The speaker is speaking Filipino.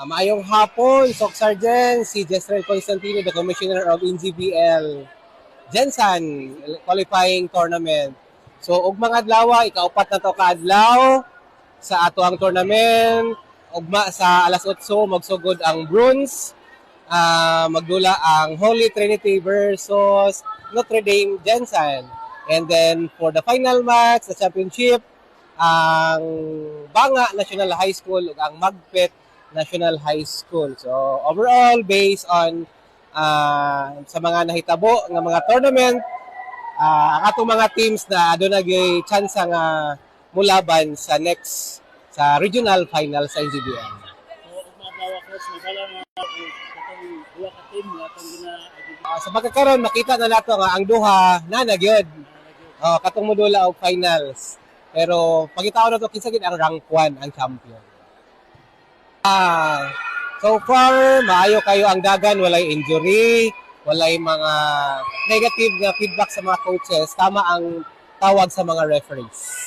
Maayong hapon, Soc Sergeant, si Jezreel Constantino, the Commissioner of NGBL Gensan Qualifying Tournament. So, ug mga adlaw, ikaupat na to kaadlaw sa ato ang tournament. Ugma sa alas 8, magsugod ang bronze. Magdula ang Holy Trinity versus Notre Dame Gensan. And then, for the final match, the championship, ang Banga National High School ug ang Magpet National High School. So overall based on sa mga nahitabo nga mga tournament, ang atong mga teams na aduna gyud chance nga mulaban sa next sa regional final sa NGBL. So, umagawa ko sa bala nga katong duha ka team nga atong Sa pagkakaroon makita na nato nga ang duha na nagyod. Katong modula og finals. Pero pagitaon na to kinsa gid ang rank 1 ang champion. So far, maayo kayo ang dagan, walay injury, walay mga negative na feedback sa mga coaches, tama ang tawag sa mga referees.